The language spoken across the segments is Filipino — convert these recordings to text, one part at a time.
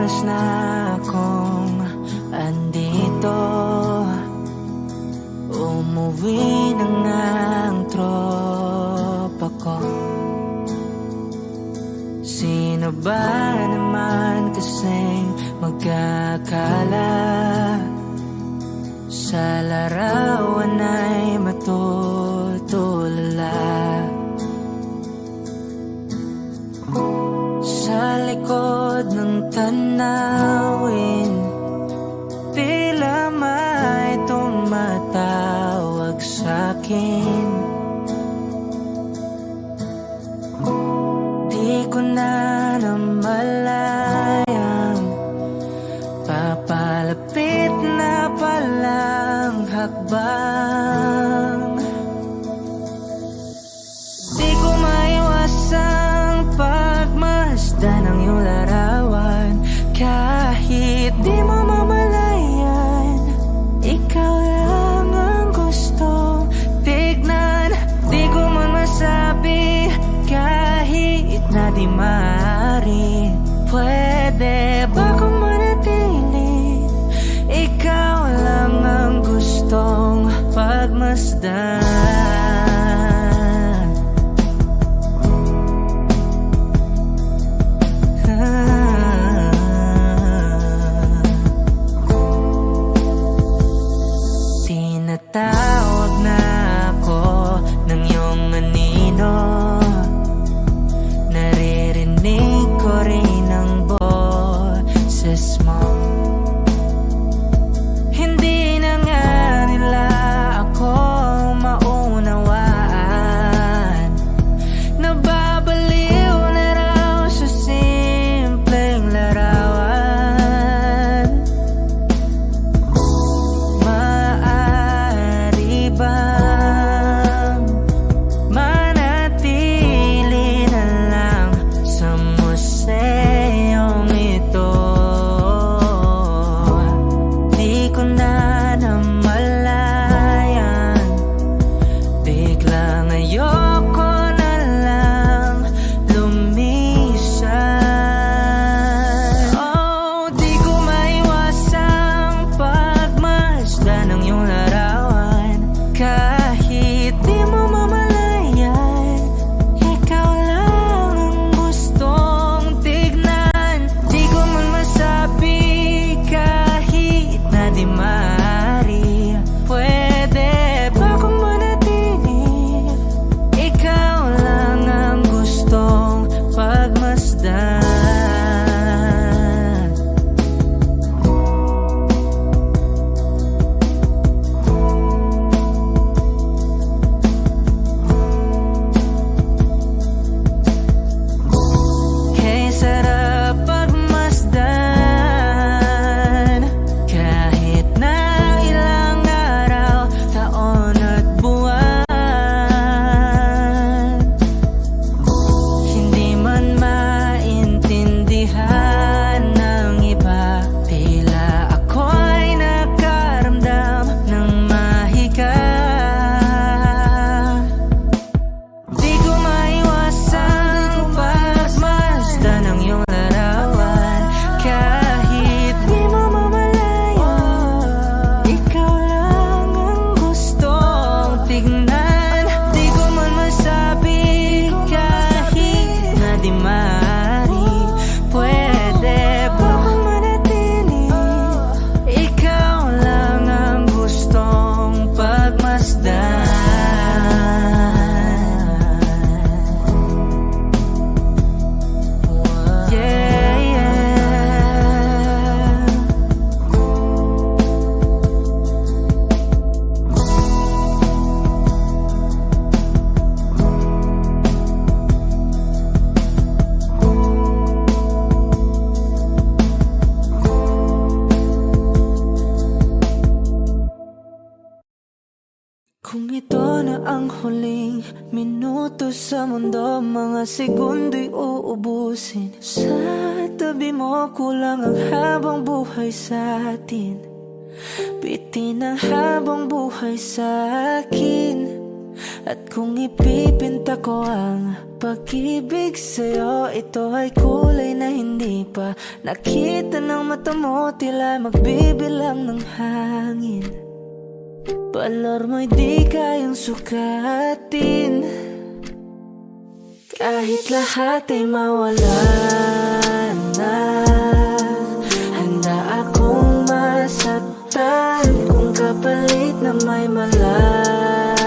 oras na akong andito. Umuwi na nga ang tropa ko. Sino ba naman kasing magkakala sa larawan ay matutulala? Sa likod ng tanawin, tila may tumatawag sa'kin. Di ko na namalayang papalapit na palang hakbang. Di ko maiwasang pagmasdan ng iyong larawan. Kahit di mo mamalayan, ikaw lang ang gustong tignan. Di ko man masabi kahit na di maaari. Pwede ba kung manatili? Ikaw lang ang gustong pagmasdan. Tinatawag na ako ng iyong anino. Naririnig ko rin ang boses mo. Hindi na nga nila ako maunawaan. Nababaliw na raw sa simpleng larawan. Maaari bang manatili na lang sa museyong ito? Di ko na namalayan, biglang ayoko na lang lumisan. Oh, di ko maiwasang pagmasdan ng iyong larawan. Kahit di mo mamalayan, ikaw lang ang gustong tignan. Di ko man masabi kahit na di maaari. Pwede ba kung manatili? Ikaw lang ang gustong pagmasdan. Kay sarap pagmasdan, kahit na ilang araw, taon at buwan. Hindi man maintindihan ng iba, tila ako'y nakaramdam ng mahika. Di ko maiwasang pagmasdan ng iyong larawan. Kahit di mo mamalayan, ikaw lang ang gustong tignan. Di ko man masabi kahit na di maaari. Pwede ba kung manatili? Ikaw lang ang gustong pagmasdan. Yeah, yeah. Kung ito na ang huling minuto sa mundo, mga segundo'y uubusin. Sa tabi mo, kulang ang habang buhay sa atin. Bitin ang habang buhay sa akin. At kung ipipinta ko ang pag-ibig sa'yo, ito ay kulay na hindi pa nakita ng mata mo, tila magbibilang ng hangin. Balor mo'y di kayang sukatin, kahit lahat ay mawala na. Handa akong masaktan kung kapalit na may malaya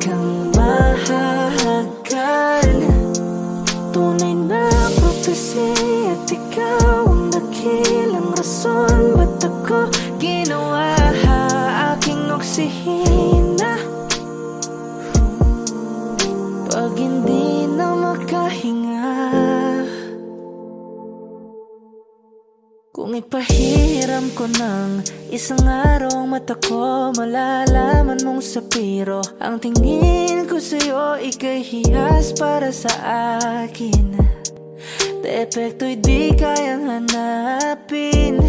kang mahahagan. Tunay na prophecy at ikaw ang dakilang rason ba't ako ginawa aking oksihina. Pag hindi na makahinga, kung ipahiram ko ng isang araw ang mata ko, malalaman mong sapiro ang tingin ko sa'yo, ika'y hiyas para sa akin. Depekto'y di kayang hanapin,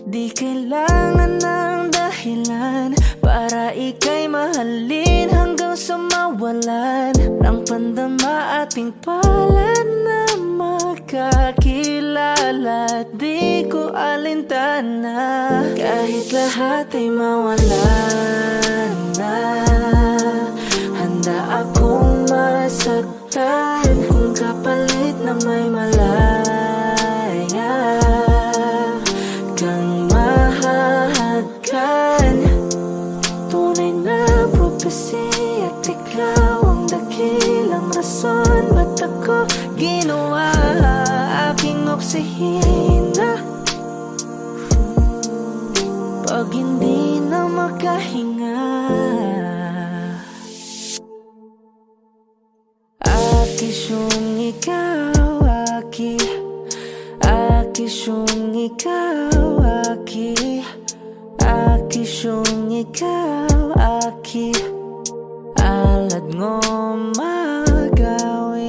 di kailangan ng dahilan para ika'y mahalin hanggang sa mawalan ng pandama ating palad na magkakilala. Di ko alintana kahit lahat ay mawalan na. Handa akong masaktan kung kapalit na may malaya kang mahahagan. Tunay na prophecy at ikaw ang dakilang rason ba't ako ginawa aking oksihina. Pag hindi na makahinga, akisyong ikaw, akisyong ikaw, akisyong ikaw, alad ngo magawi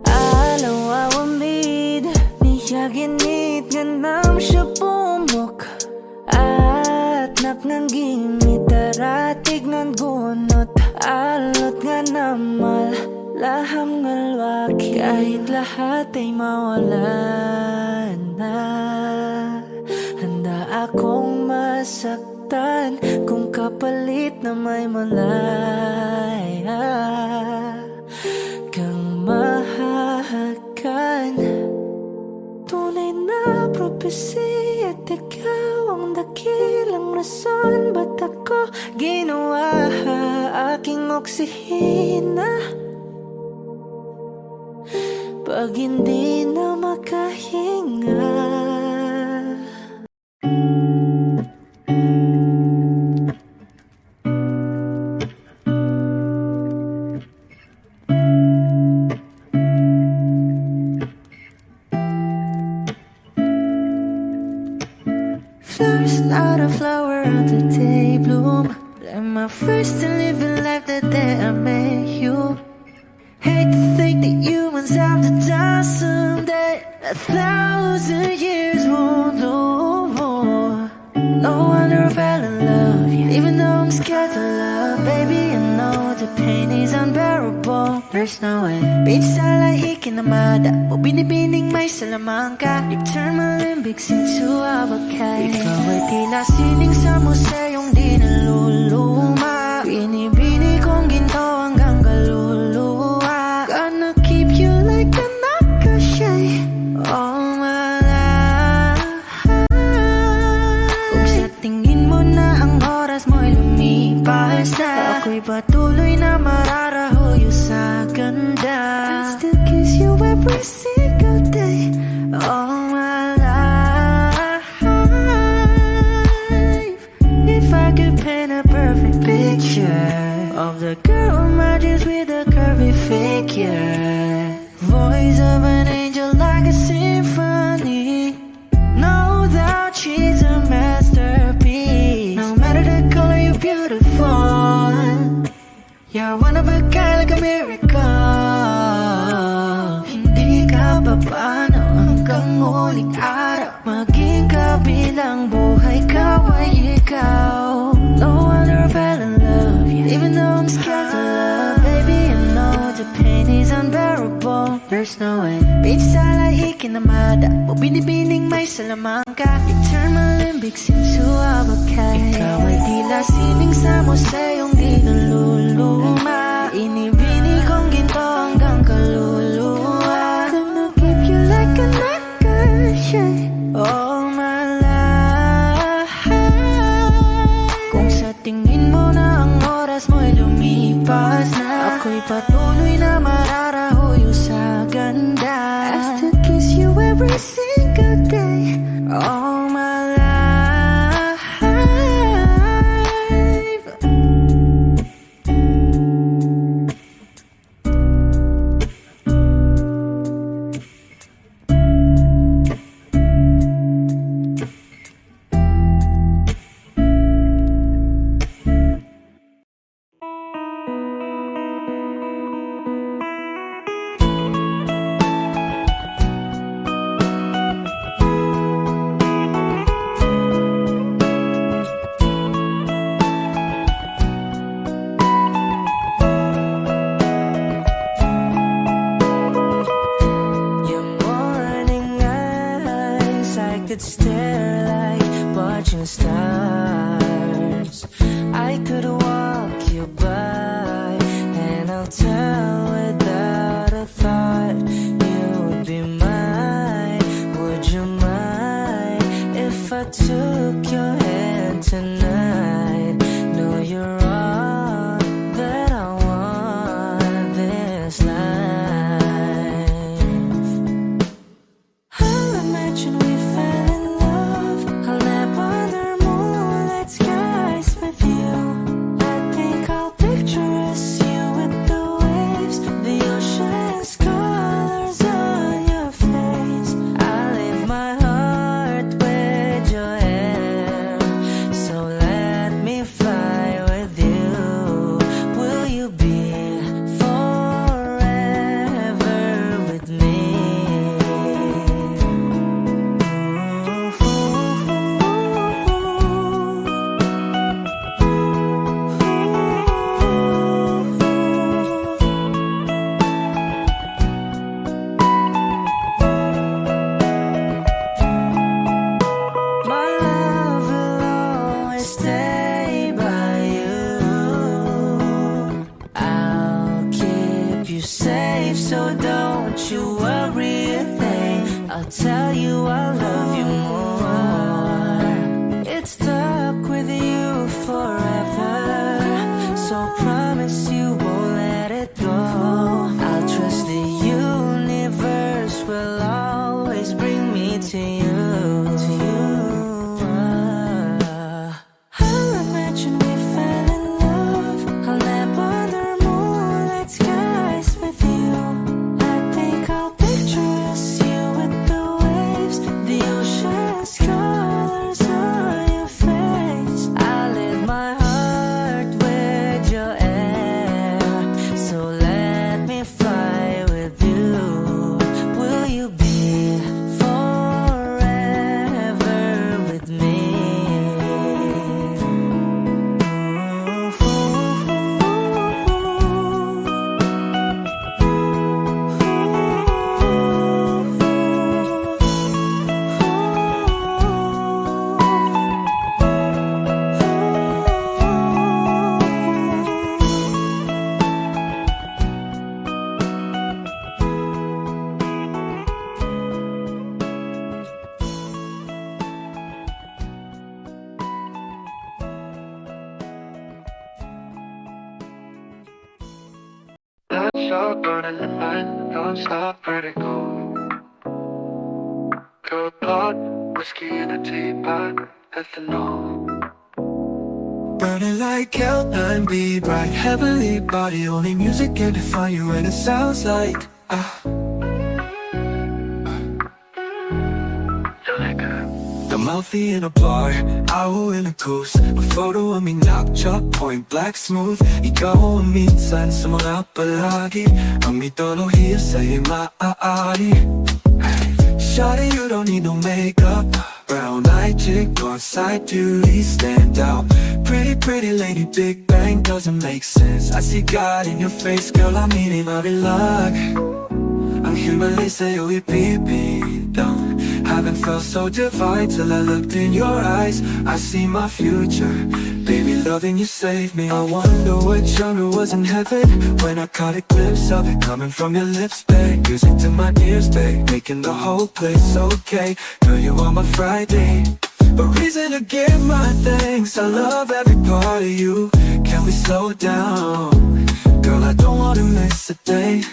alaw awamid niyaginit ganam siya pumok at naknanggimit taratig ng gunot alot nga namal laham ngalwaki. Kahit lahat ay mawalan na, handa akong masaktan kung kapalit na may malaya kang mahahagan. Tunay na prophecy at ikaw ang dakilang rason ba't ako ginawa aking oksihina. Pag hindi na makahinga, flowers, not a flower of the day bloom. I'm my first to live a life the day I met you. Hate to think that humans have to die someday. 1,000 years won't know more. No wonder I fell in love, even though I'm scared to love. Baby, I know the pain is unbearable. There's no way pinsala ikinamada o binibining may salamangka. You turn my limbics into abakay. Ikaw ay tila sining sa museyong di naluluma. Binibini kong ginto hanggang kaluluwa. Gonna keep you like a nakashay all my life. Kung sa tingin mo na ang oras mo'y lumipas na, ako'y patuloy na mararahuyo sa ganda. I still kiss you every single day all my life. If I could paint a perfect picture of the girl in my dreams with a curvy figure, voice of an angel like a symphony, no doubt she's a masterpiece. No matter the color, you're beautiful. You're one of a kind, like a miracle. Hindi ka pa paano hanggang huling araw, maging kabilang buhay ka ay ikaw. No wonder I fell salay ikinamada o binibining may salamangka. You turn my limbics into abacay. Ikaw ay tila sining sa museyong di naluluma. Inibini kong ginto hanggang kaluluwa. Gonna keep you like a necklace all my life. Kung sa tingin mo na ang oras mo'y lumipas na, ako'y patuloy na mararahuyo sa ganda. I still kiss you every single day all my life. Could stare like watching stars. I could walk you by, and I'll tell without a thought you would be mine. Would you mind if I took your hand tonight? No, you're all that I want this life. I'll imagine we fell in love. I'll nap under moonlit skies with you. I think I'll picture us, you with the waves, the ocean's colors on your face. I leave my heart with your hair, so let me fly with you. Will you be forever with me? My love will always stay by you. I'll keep you safe, so don't you worry a thing. I'll tell you I love you more. It's stuck with you forever, so promise you won't let it go. I'll trust the universe will always bring me to you. I'll imagine we fell in love. I'll nap under moonlit skies with you. I think I'll picture us, you with the waves, the ocean's colors on your face. I live my heart with your air, so let me fly with you. Will you be forever with me? Lights are burning the night, don't stop, ready go. Cold blood, whiskey in a teapot, ethanol. Burning like hell, 9B, bright, heavenly body. Only music can define you, and it sounds like the mouthy in a bar, owl in a goose. A photo of me knock-chop, point black smooth. Ikaw ang minsan sa mga palagi, ang mitolohiya sa'yo'y maaari. Shawty, you don't need no makeup. Brown eye chick, on side duty, stand out. Pretty, pretty lady, Big Bang doesn't make sense. I see God in your face, girl, I'm eating my luck. Ang Himalay sa'yo ipipintang. Haven't felt so divine till I looked in your eyes. I see my future, baby, loving you saved me. I wonder what genre was in heaven when I caught a glimpse of it coming from your lips, babe. Music to my ears, babe, making the whole place okay. Girl, you are my Friday, a reason to give my thanks. I love every part of you. Can we slow down? Girl, I don't wanna miss a day.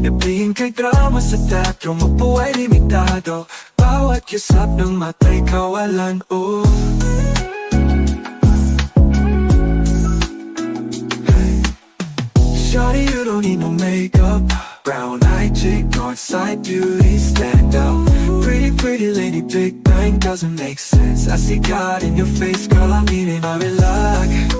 Ibigin kay drama sa teatro, mabuhay limitado. Bawat kisap ng mata'y kawalan, oh. Shawty, you don't need no makeup. Brown eye chick, north side beauty, stand out. Pretty, pretty lady, big bang doesn't make sense. I see God in your face, girl, I'm needing a relax.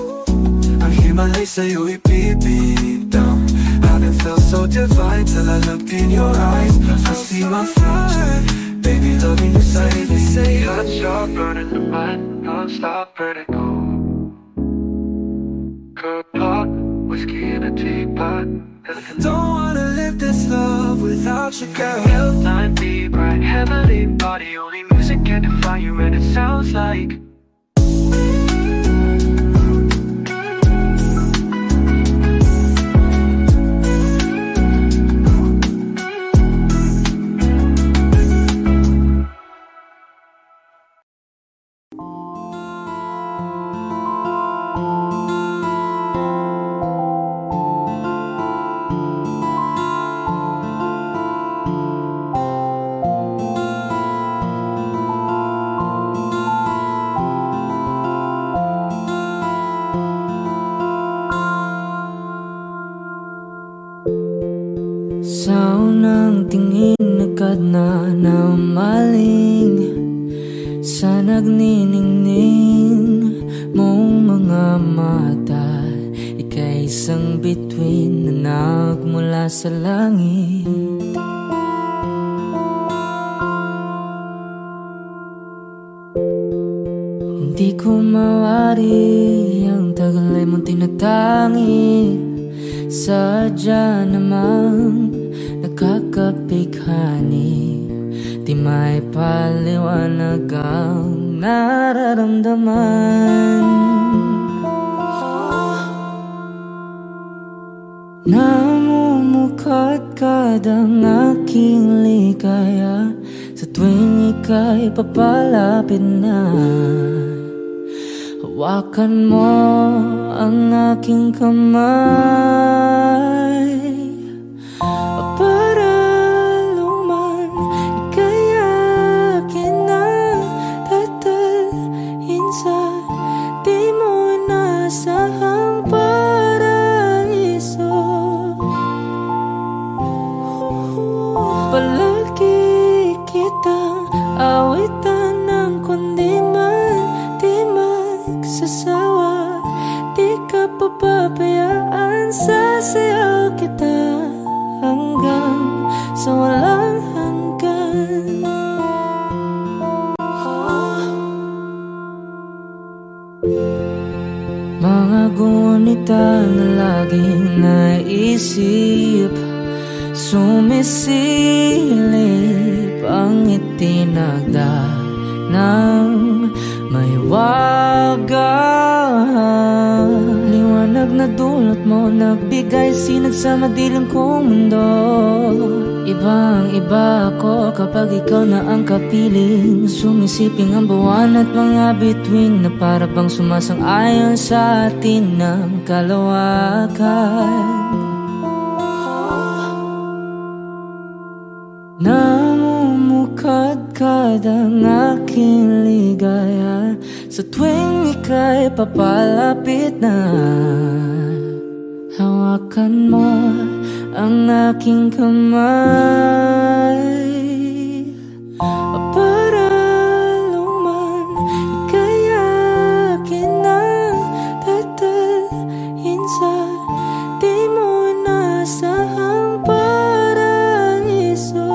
Ang Himalay sa'yo ipipintang. Haven't felt so divine till I looked in your eyes. I see my future, baby, loving you save me. Say hot shot, burning the mind, non-stop vertigo. Curb pot, whiskey in a teapot. Don't wanna live this love without you, girl. Helltime, be bright, heavenly body. Only music can define you, and it sounds like sa unang tingin agad na namaling sa nagniningning mong mga mata. Ika'y isang bituin na nagmula sa langit. Hindi ko mawari ang tagal ay mong tinatangi. Sadya namang nakakapighani, di may paliwanag ang nararamdaman. Namumukadkad ang aking ligaya sa tuwing ika'y papalapit na. Hawakan mo ang aking kamay para luman, ika'y akin na tatalhin sa di mo inasahang paraiso. Palagi kitang awitan ng kundi man di magsasawa. Di ka papabayaan, sasayaw kita hanggang sa walang hanggan. Mga gunita na laging naisip, sumisilip ang itinagda ng may wagang liwanag na dulot mo, nagbigay sinag sa madilim kong mundo. Ibang iba ako kapag ikaw na ang kapiling, sumisiping ang buwan at mga bituin na para bang sumasang-ayon sa atin ng kalawakan. Namumukadkad ang aking ligaya sa tuwing ika'y papalapit na. Hawakan mo ang aking kamay para luman, ika'y akin na tatalhin sa di mo inasahang paraiso.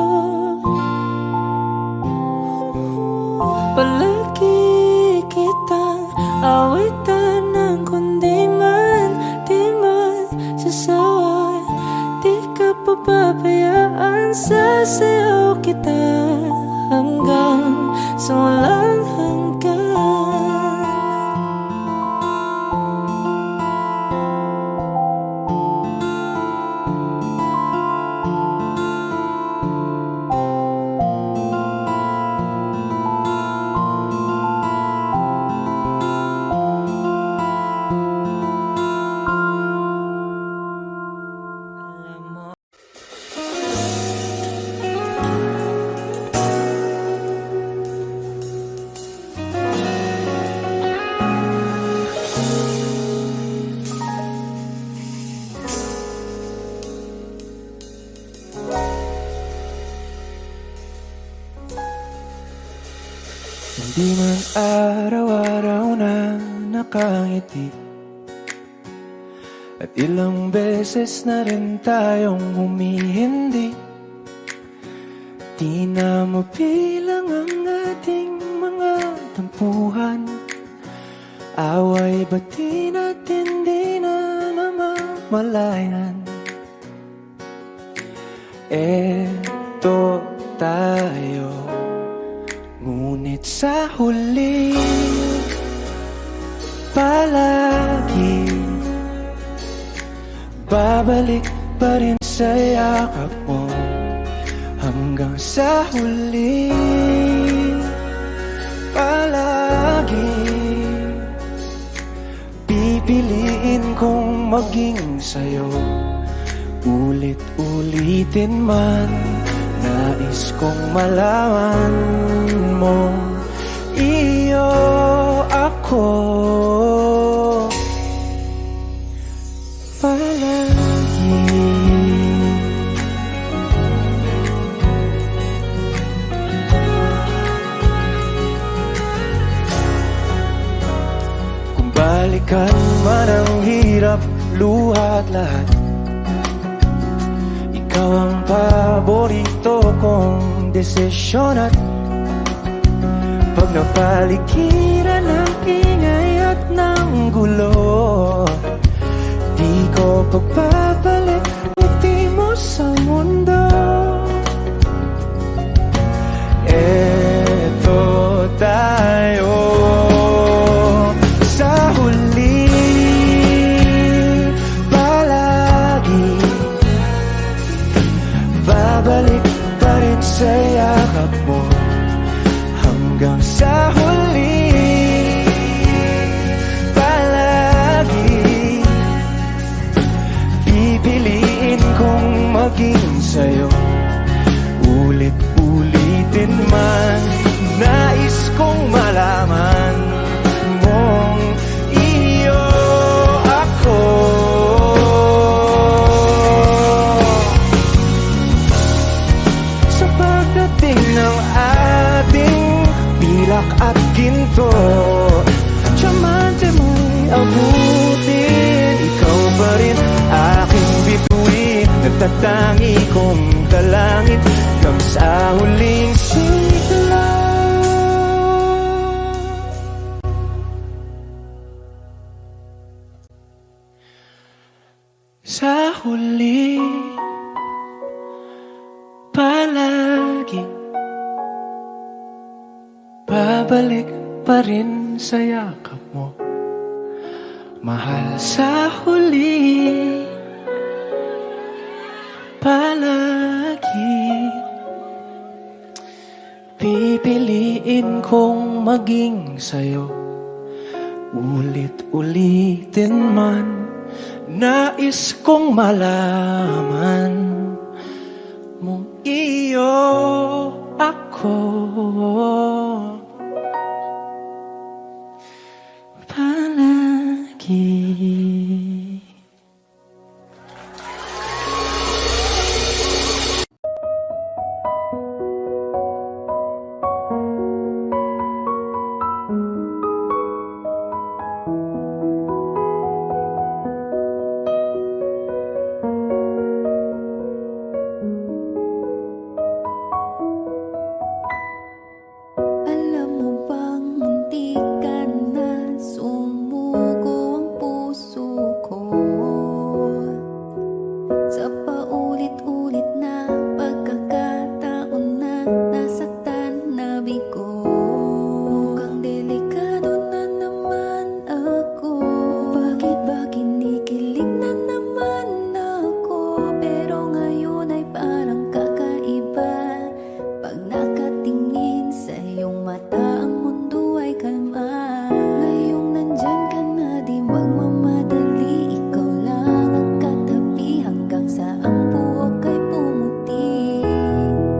Palagi kitang awitan ng kundi man di magsasawa. Di ka papabayaan, sasayaw Hindi man araw-araw na nakangiti, at ilang beses na rin tayong humihindi. Di na mabilang ang ating mga tampuhan. Away bati natin di na namamalayan. Eto tayo, ngunit sa huli palagi babalik pa rin sa yakap mo. Hanggang sa huli palagi pipiliin kong maging sa'yo. Ulit-ulitin man, nais kong malaman mo, iyo ako palagi. Kung balikan man ang hirap, luha at lahat, ikaw ang paborito kong desisyon. At pag napaligiran ng ingay at ng gulo, di ko pagpapalit ngiti mo sa mundo. Eto tayo sa huli palagi, babalik pa rin sa yakap mo. Hanggang sa huli palagi pipiliin kong maging sa'yo. Ulit-ulitin man, nais kong malaman mong iyo ako. Sa pagdating ng ating pilak at ginto, tiyamante mo'y abutin. Ikaw pa rin aking bituin, nagtatangi kong dalangin hanggang sa huling sigla. Sa huli palagi babalik pa rin sa yakap mo, mahal. Sa huli palagi pipiliin kong maging sa'yo. Ulit-ulitin man, nais kong malaman mong iyo ako palagi. Alam mo bang muntik ka na sumuko ang puso ko sa paulit-ulit na pagkakataon na nasaktan na bigo. Mukhang delikado na naman ako. Bakit ba kinikilig na naman ako? Pero ngayon ay parang kakaiba. Pag nakatingin sa iyong mata, ang mundo ay kalma. Ngayong nandyan ka na, di magmamadali. Ikaw lang ang katabi hanggang sa ang buhok ay pumuti.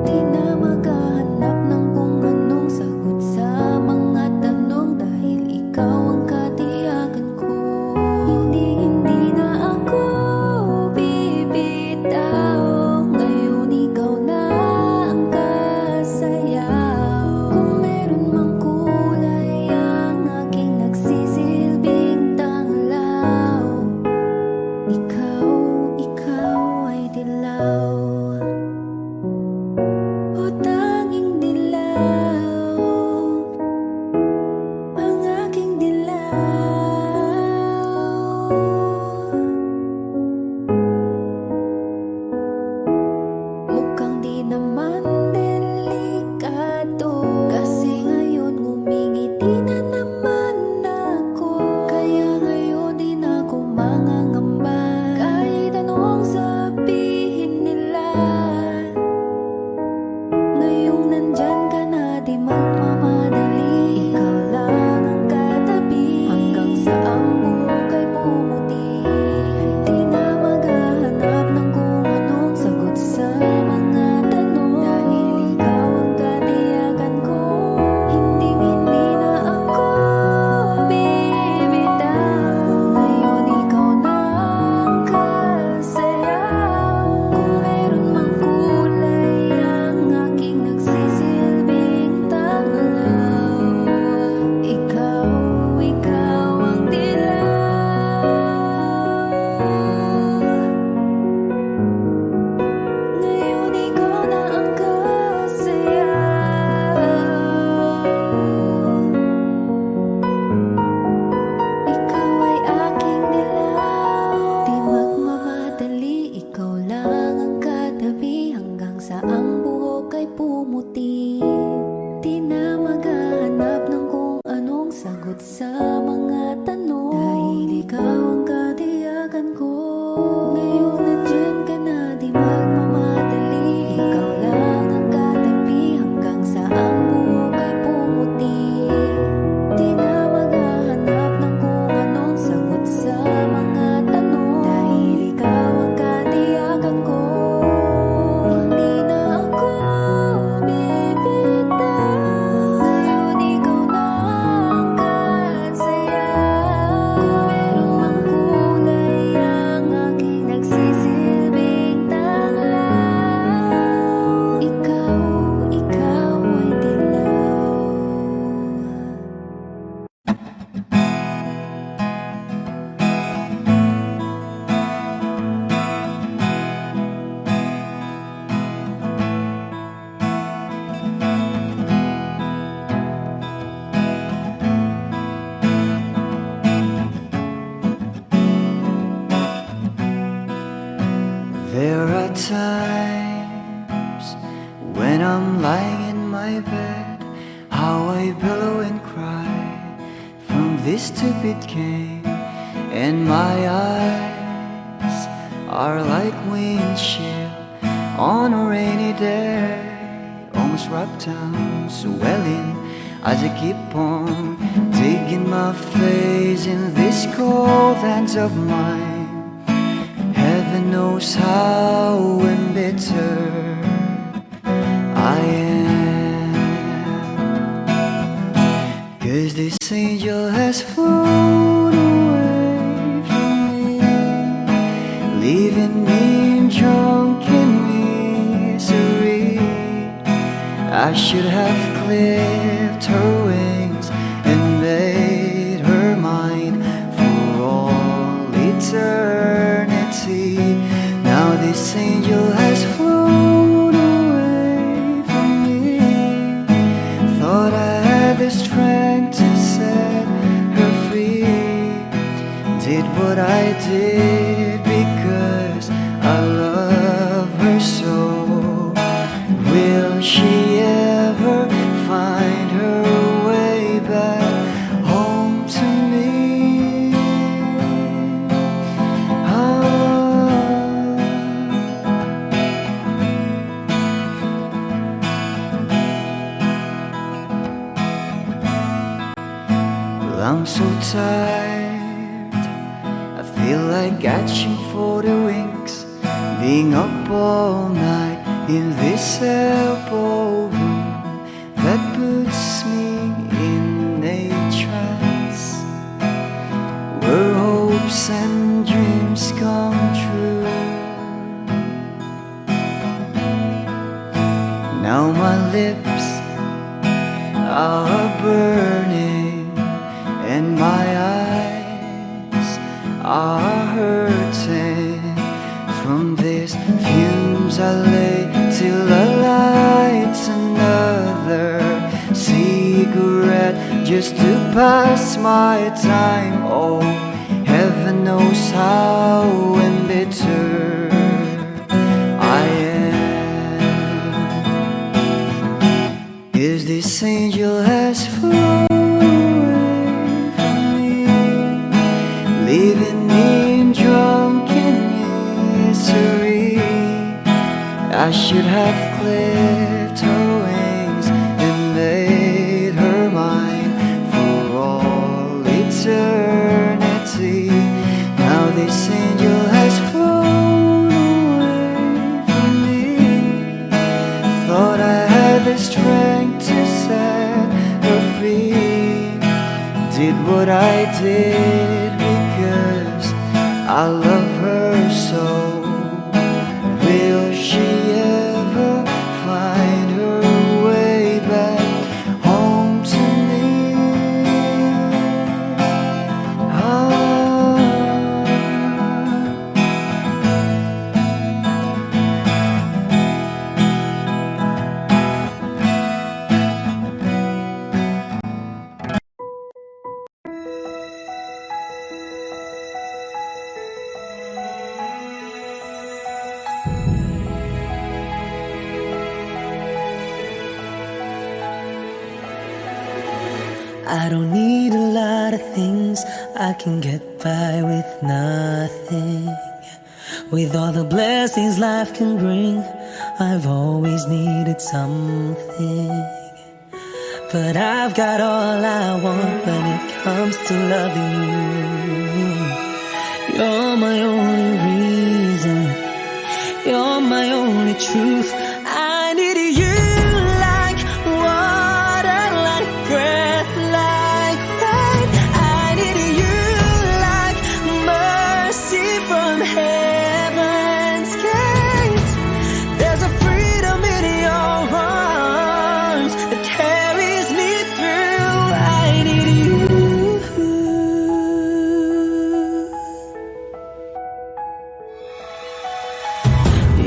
Di na maghahanap ng kung anong sagot sa mga tanong, dahil ikaw ang katiyakan ko. Hindi na ako bibitaw. Ngayon ikaw na ang kasaya. how I bellow and cry from this stupid game, and my eyes are like windshield on a rainy day, almost wrapped down, swelling as I keep on digging my face in this cold hands of mine. Heaven knows how embittered I am, 'cause this angel has flown away from me, leaving me drunken misery. I should have clipped her wings and made her mine for all eternity. Now this angel has flown away from me. Thought I had the strength to set her free. Did what I did because I love her so. Will she ever find her way back home to me? Well, I'm so tired, I feel like catching for the wings, being up all night in this elbow room that puts me in a trance, where hopes and dreams come true. Now my lips are burning and my eyes are hurting from these fumes I lay till I light another cigarette just to pass my time. Oh, heaven knows how embittered I am, 'cause this angel has flown away from me, leaving me drunken misery. I should have clipped her wings and made her mine for all eternity. Now this angel has flown away from me. Thought I had the strength to set her free. Did what I did because I love her so. Will she ever find her way back home to me? I don't need a lot of things, I can get by with nothing. With all the blessings life can bring, I've always needed something. But I've got all I want when it comes to loving you. You're my only reason, you're my only truth. I need you like water, like breath, like rain. I need you like mercy from heaven's gate. There's a freedom in your arms that carries me through. I need you.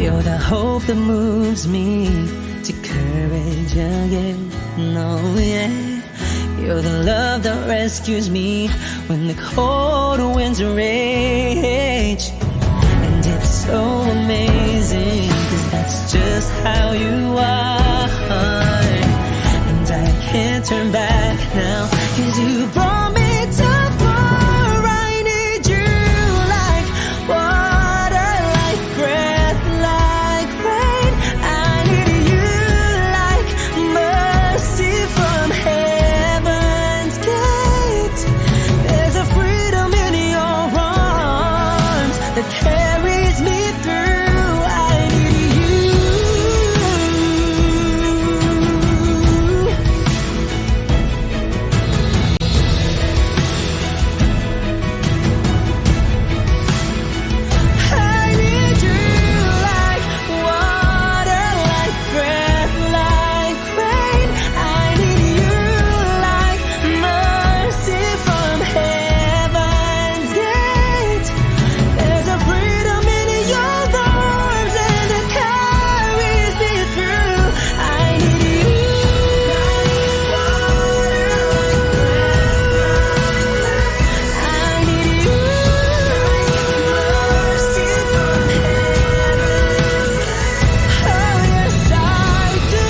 You're the hope that moves me to courage again. No, yeah. You're the love that rescues me when the cold winds rage. And it's so amazing, 'cause that's just how you are. And I can't turn back now. 'Cause you brought me too far. I need you like water, like breath, like rain. I need you like mercy from heaven's gate. There's a freedom in your arms that carries me through. I need you. I need you like water, like breath, like rain. I need you like mercy from heaven's gate. There's a freedom in your arms and it carries me through. I need you. I need you like mercy from heaven's gate. Oh yes I do.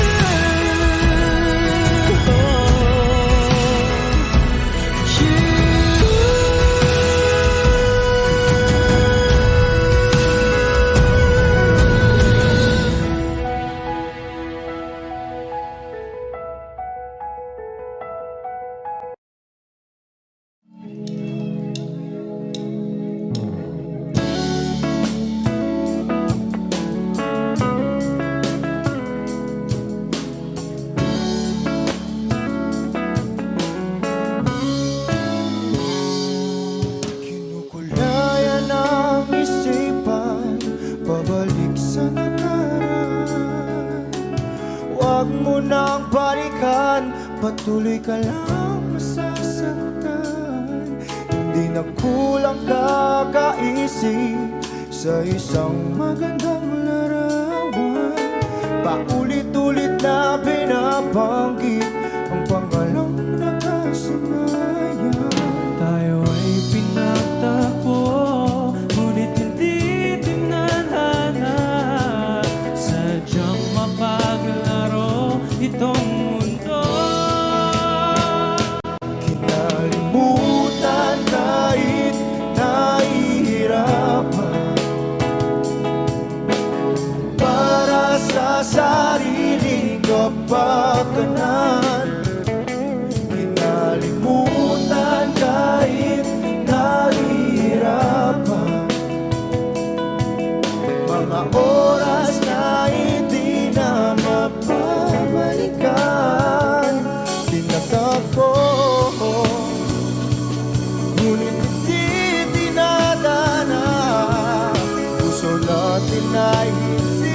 Kinukulayan ang isipan, pabalik sa nakaraan. Huwag mo nang balikan, patuloy ka lang masasaktan. Hindi na kulang kakaisip sa isang magandang larawan. Paulit-ulit na binabanggit ang pangalang nakasanayan. Tayo ay pinagtagpo, ngunit hindi tinadhana. Sadyang mapaglaro itong mundo. Kinalimutan kahit nahihirapan, para sa sariling kapakanan. Kinalimutan kahit nahihirapan, mga oras na hindi na mapabalikan. Tinatag ko, ngunit hindi tinadana. Puso natin ay hindi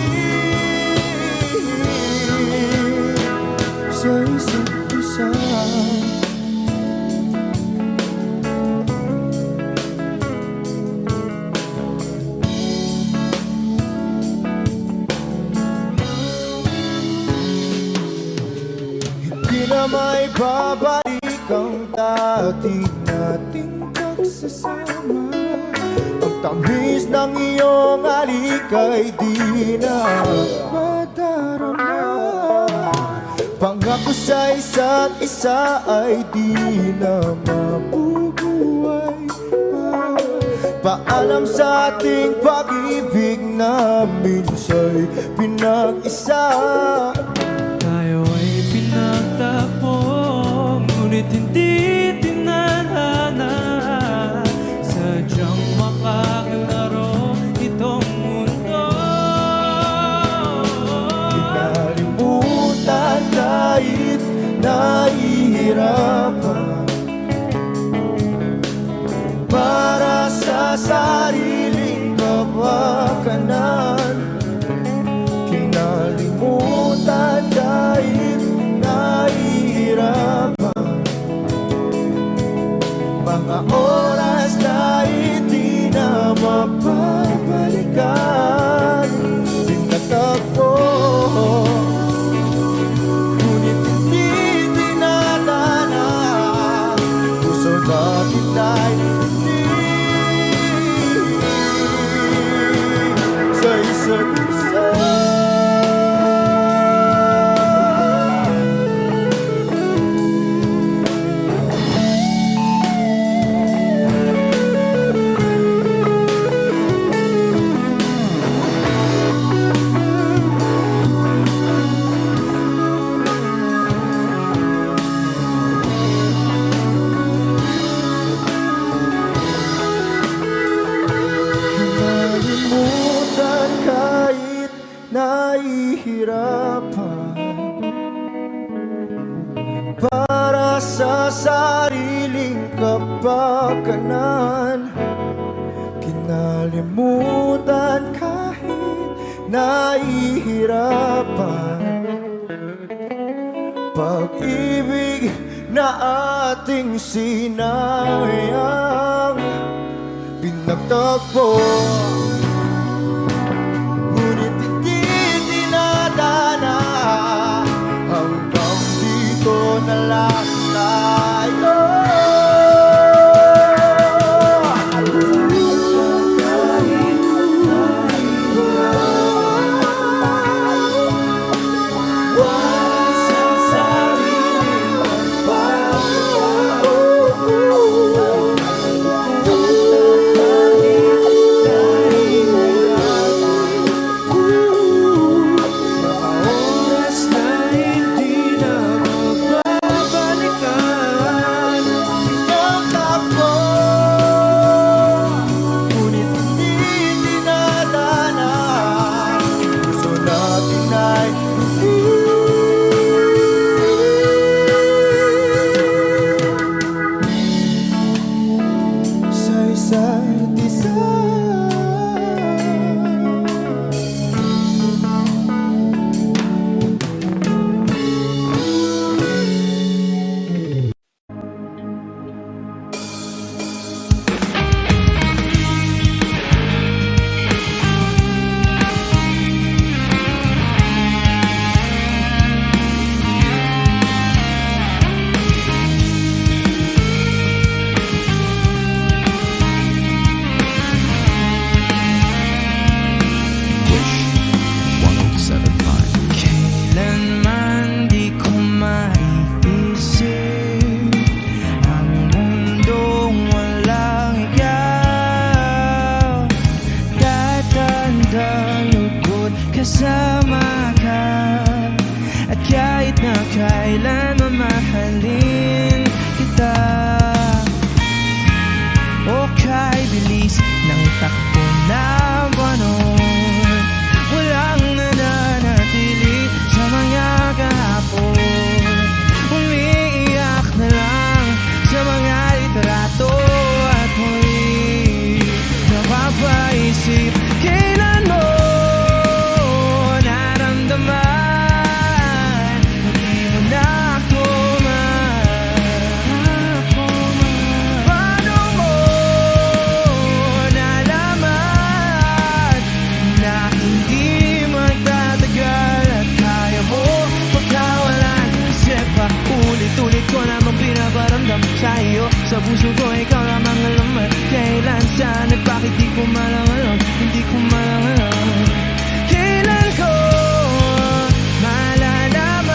sa isa't isa. Hindi na may babalik ang dati nating pagsasama. Ang tamis ng iyong halik ay di na madarama. Pangako sa isa't isa ay di na mabubuhay pa. Paalam sa ating pag-ibig na minsa'y pinag-isa. Tayo ay pinagtagpo, ngunit hindi tinadhana. Sadyang makaglaro itong mundo. Kinalimutan kahit nahihirapan, para sa sariling kapakanan. Kinalimutan kahit nahihirapan, mga oras na hindi na mapabalikan. Tinatagpo, ngunit hindi tinadana. Puso natin ay hindi sa isa't sa sariling kapakanan, kinalimutan kahit nahihirapan. Pag-ibig na ating sinayang pinagtagpo, ngunit hindi dinadana. Hanggang dito na lang tayo. Kasama ka, at kahit na kailan mamahalin kita. O kay bilis ng takbo ng panahon, walang nananatili sa mga kahapon. Umiiyak na lang sa mga litrato at muli napapaisip kailan mo sa'yo, sa puso ko ikaw lamang alam. Kailan, saan at bakit di ko malang alam, hindi ko malang alam. Kailan ko malalaman,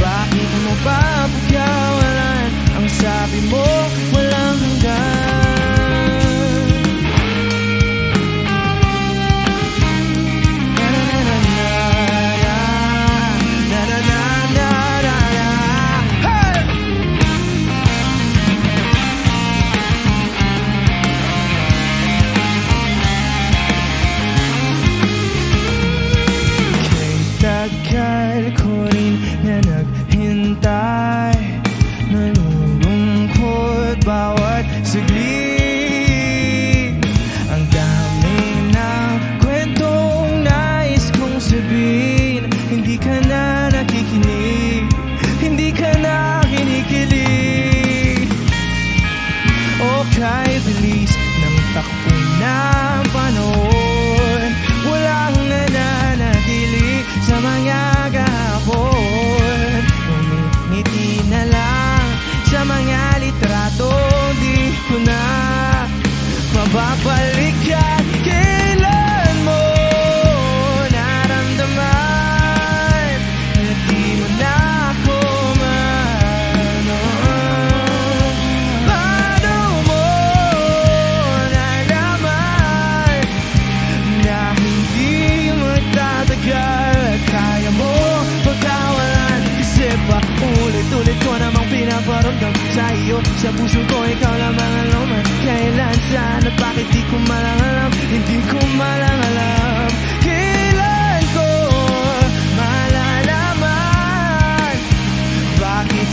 bakit mo pa pagkawalan ang sabi mo walang hanggan. Tagal ko rin na naghintay, nalulungkot bawat saglit. Ang dami ng kwentong nais kong sabihin, hindi ka na nakikinig, hindi ka na kinikilig. O kay bilis ng takbo ng panahon, walang nananatili sa mga kahapon. Umingiti na lang sa mga litrato, di ko na mababalikan. Kailan mo naramdaman na di mo na ako mano? Paano mo nalaman na hindi magtatagal at kaya mo pagkawalan? Kasi pa ulit-ulit ko namang pinaparamdam sa iyo, sa puso ko ikaw lamang alam. Kailan, saan at bakit di ko malang alam, hindi ko malang alam. Kailan ko malalaman, bakit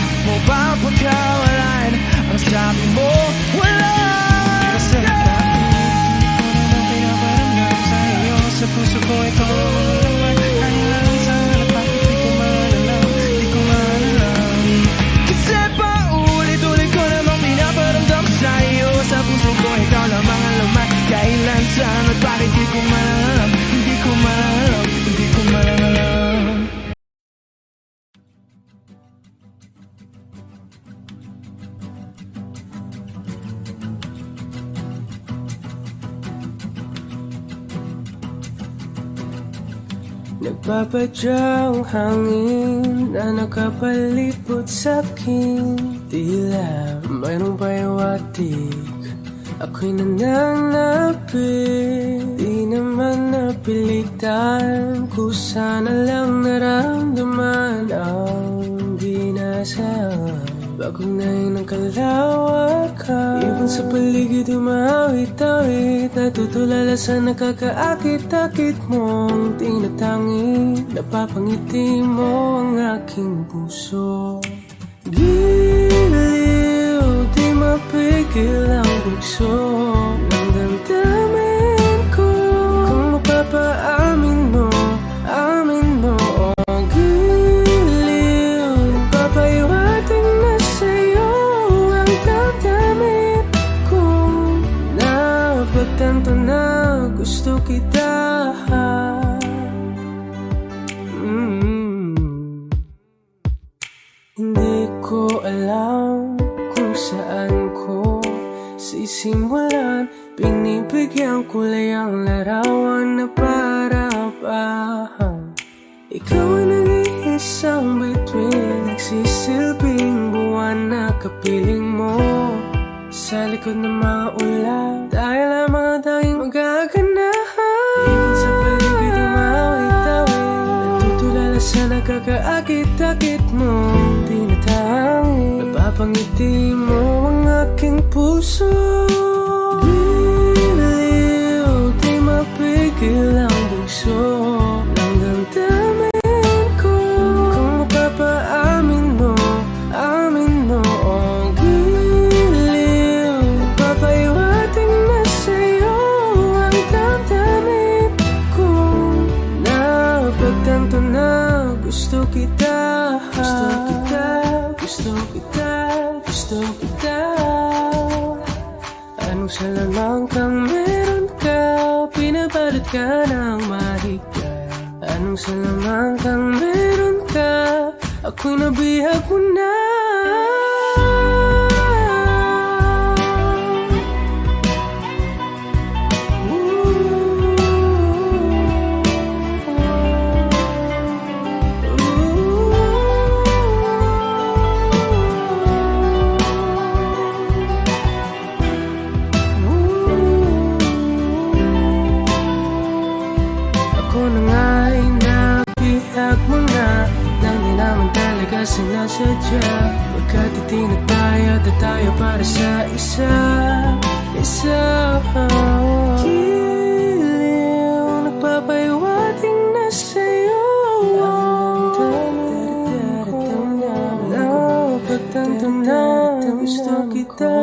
Nagpapadyang hangin na nakapalipot sa'kin. Tila mayroong pahiwatig, ako'y nananapit. Di naman napilitan, kusana lang naramdaman ang ginasaan. Bagong nahin ng kalawakan, ibon sa paligid umawit-awit. Natutulala sa nakakaakit-akit mong tinatangi. Napapangiti mo ang aking puso. Giliw, di mapigil ang bugso ng damdamin ko. Kung mapapaamin mo, amin mo. Oh, giliw, papahiwatig na sa'yo ang damdamin ko. Napagtanto na gusto kita. Hindi ko alam kung saan ko sisimulan. Binibigyan kulay ang larawan na para-parahan. Ikaw ang nag-iisang bituin, nagsisilbing buwan na kapiling mo. Sa likod ng mga ulan, dahil ang mga tanging magaganahan. Ibon sa paligid umawit-awit, natutulala sa nakakaakit-akit mo. Tinatangi, napapangiti mo ang aking puso. Giliw, di mapigil ang bugso ng damdamin ko. Kung mapapaamin mo, amin mo. Oh, giliw, papahiwatig na sa'yo ang damdamin ko. Napagtanto na gusto kita. Gusto kita, gusto kita, gusto kita. Anong salamang kang meron ka, pinabalot ka ng mahigpit. Anong salamang kang meron ka, ako'y nabihag mo na. Ako na nga'y nabihag mo na, nang di naman talaga sinasadya. Pagkat itinataya at tayo para sa isa. Giliw, nagpapahiwatig na sa'yo ang damdamin ko. Napagtanto na gusto kita.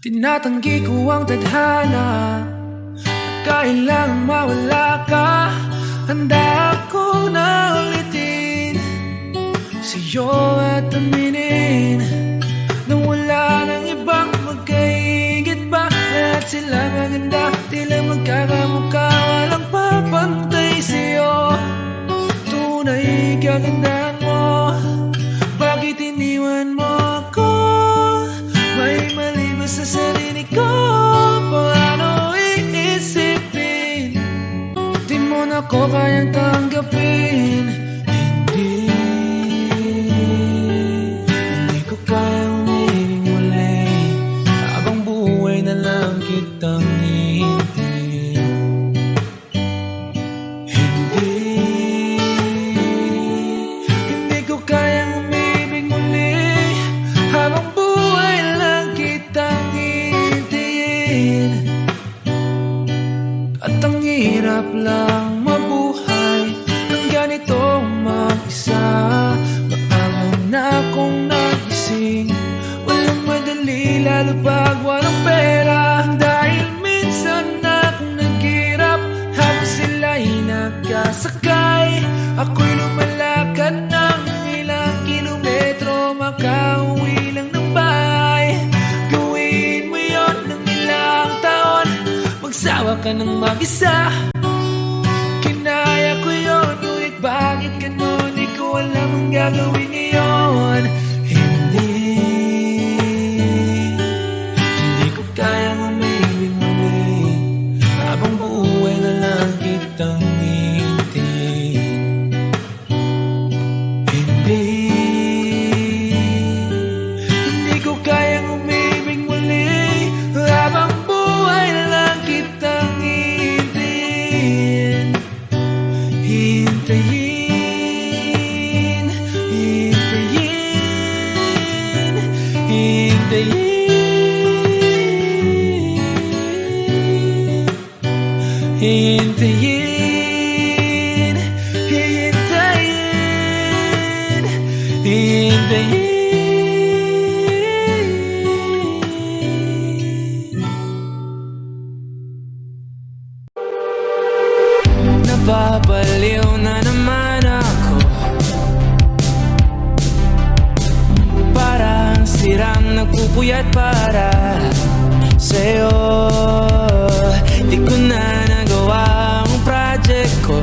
Tinatanggi ko ang tadhana at kailangan mawala ka. Handa ako na ulitin sa'yo at aminin na wala nang ibang magkaigit pa. Lahat sila maganda, tila magkakamukha, walang papantay sa'yo. Tunay kagandahan mo, bakit iniwan mo ako? May mali ba sa sarili ko? Paano iisipin? Di mo na ko kayang tanggapin. Hindi ko kayang umiling muli, habang buhay na lang kitang hihintayin. Hindi ko kayang umibig muli, habang buhay lang kitang hihintayin. At ang hirap lang mabuhay ng ganitong mag-isa. Maalam na akong nagising, walang madali lalo pag walang pera. Dahil minsan akong naghirap habang sila'y nagkasakay. Ako'y lumalakad ng ka ng mag-isa. Kinaya ko yun, ngunit bakit ganun? Di ko alam ang gagawin ngayon. Hindi ko kayang umibig muli, habang buhay na lang kitang hintayin. Hindi ko kayang umibig muli, habang buhay na lang kitang hintayin. Hintayin, hintayin, hintayin. Hintayin, hintayin, hintayin. Nababaliw na naman ako, parang sirang nagpupuyat para sa'yo. Di ko na nagawa ang project ko,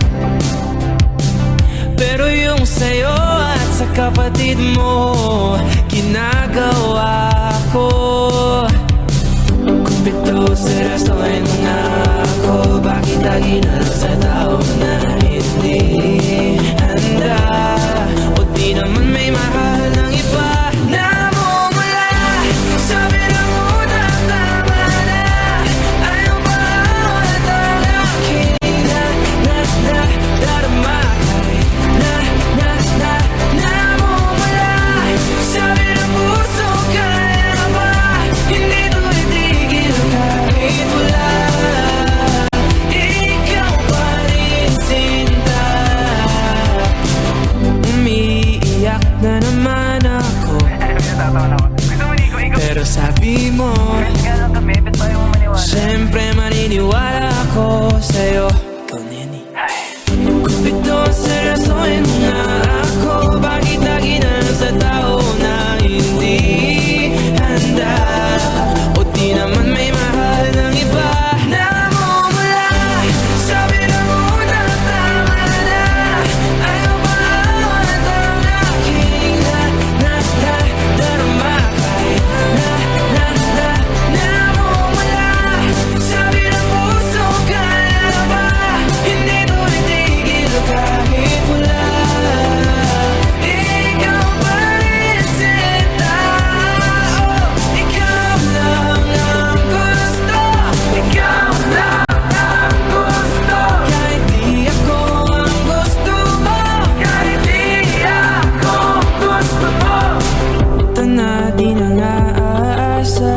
pero yung sa'yo at sa kapatid mo ginagawa ko. Kumpito, seryosohin mo nga ako. Bakit lagi na lang sa tao na hindi handa? O di naman may mahal ng iba? Namumula, sabi ng una, tama na. Ayaw pa ako na talaking darama. Namumula, sabi ng puso, kaya ba? Hindi to itigil kahit wala. Ikaw pa rin sinta. Umiiyak na naman ako, pero sabi mo, siyempre maniniwala ako sa'yo. Ikaw, Neni. Kumpito, seryosohin mo nga ako. Bakit lagi na lang sa tao na hindi handa? O di naman may mahal ng iba? Namumula, sabi ng una, tama na. Ayaw pa ako na talaking darama. Namumula, sabi ng puso, kaya ba? Hindi to itigil kahit wala. Ikaw pa rin sinta. Oh, ikaw lang ang gusto. Ikaw lang ang gusto. Kahit di ako ang gusto mo. Kahit di ako gusto mo. Ito na, di na naasa.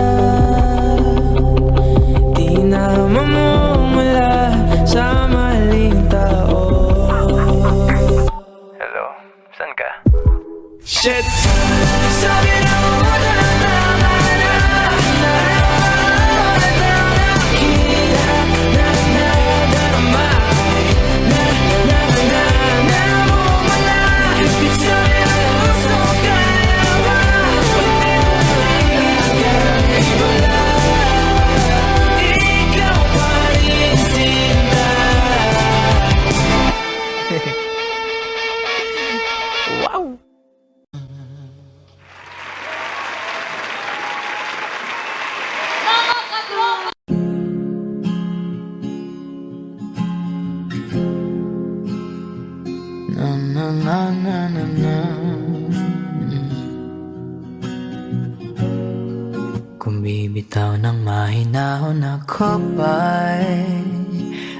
Di na mamumula sa maling tao. Hello, saan ka? Shit! Sabi na una, tama na. Darama. Namumula, sabi ng puso, kaya ba? Ikaw pa rin sinta. Na na na na na na. Kung bibitaw ng mahinahon ako ba'y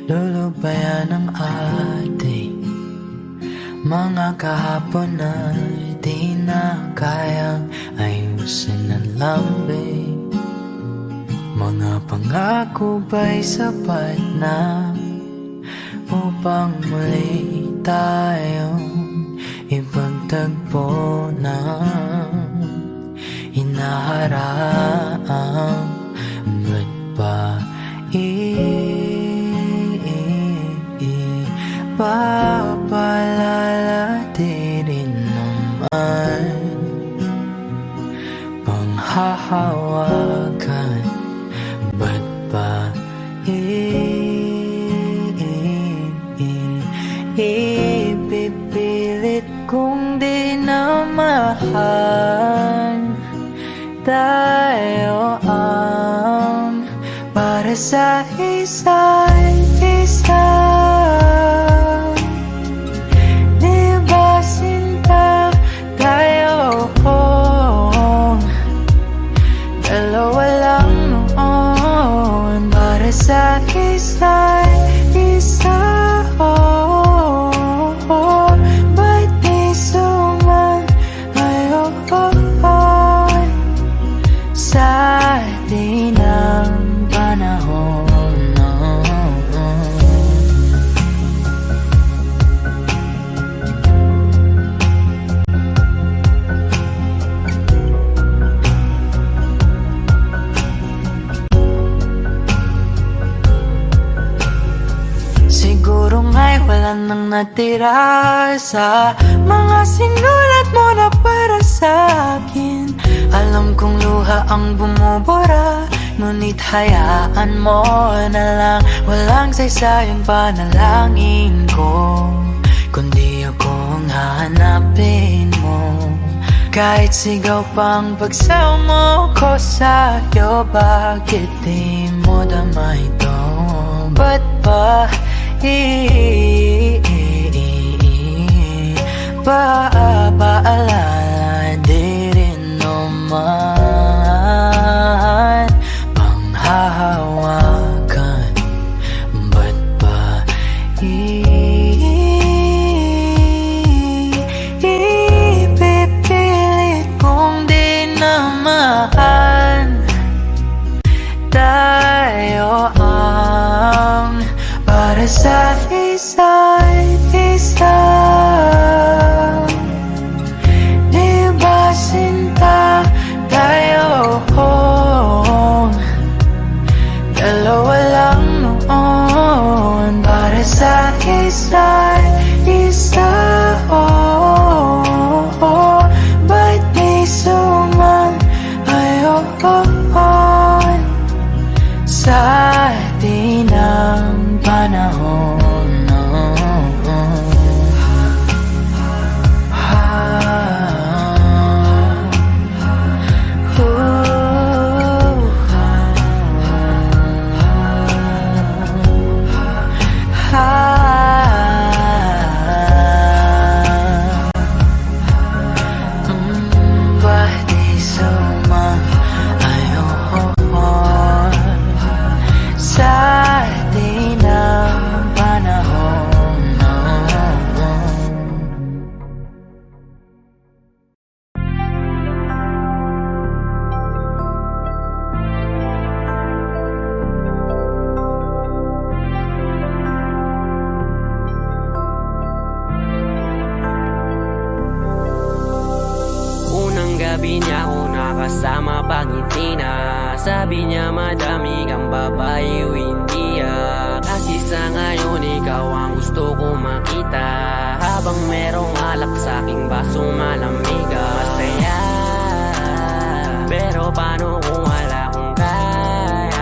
lulubayan ng ating mga kahapon ay di na kayang ayusin ng lambing. Mga pangako ba'y sapat na upang muli tayong ipagtagpo na hinaharap? Ba't ba papalalatirin naman panghahawakan? Ba't ba mahal. Tayo ang para sa isa't isa. Di ba sinta tayo? Dalawa lang noon para sa isa't isa. Ba't di suman ngayon sa di ng panahon? Siguro nga'y wala nang natira sa mga sinulat mo na para sa akin. Alam kong luha ang bumubura, ngunit hayaan mo na lang. Walang saysayang panalangin ko, kundi akong hahanapin mo. Kahit sigaw pang pagsamo ko sa'yo, bakit di mo dama ito? Ba't ba paalala di rin naman panghahawakan? Ba't ba ipipilit kong di naman? Tayo ang para sa isa't isa. Di ba sinta tayo? Dalawa lang noon para sa isa't isa. Ba't di suman ngayon sa di ng panahon? Ba't di suman ngayon sa di ng panahon? Unang gabi niya ako nakasama pangiti na. Sabi niya madami kang babae o hindi kasi sa ngayon ikaw ang gusto ko makita. Habang merong alak sa aking baso malamig masaya. Pero paano kung wala kong kaya?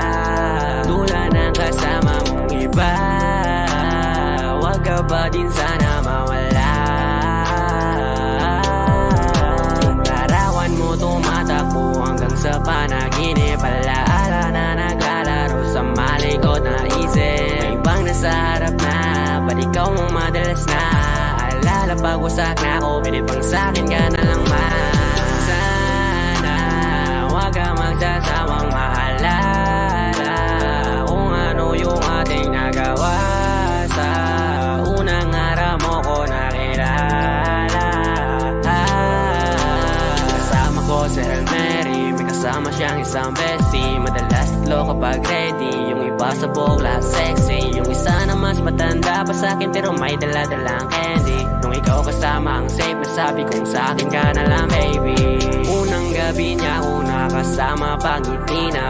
Tulad ng kasama mong iba, wag ka ba din sana mawala? Larawan mo tumatakbo hanggang sa panaginip. Alaala na naglalaro sa malikot na isip. May ibang nasa harap na, ba't ikaw mong madalas na? Alala pag wasak na ako, pinipang sa'kin ka na lang man. Sana wag ka magsasawang maalala kung ano yung ating nagawa. Sa unang araw mo ko nakilala. Kasama ko si Hail Mary, may kasama siyang isang bestie. Madalas tatlo kapag ready, yung iba sa bogla sexy. Yung isa na mas matanda pa sa'kin pero may dala-dalang candy. Nung ikaw kasama ang safe, nasabi kong sa'kin ka na lang baby. Unang gabi niya ako nakasama pangiti na.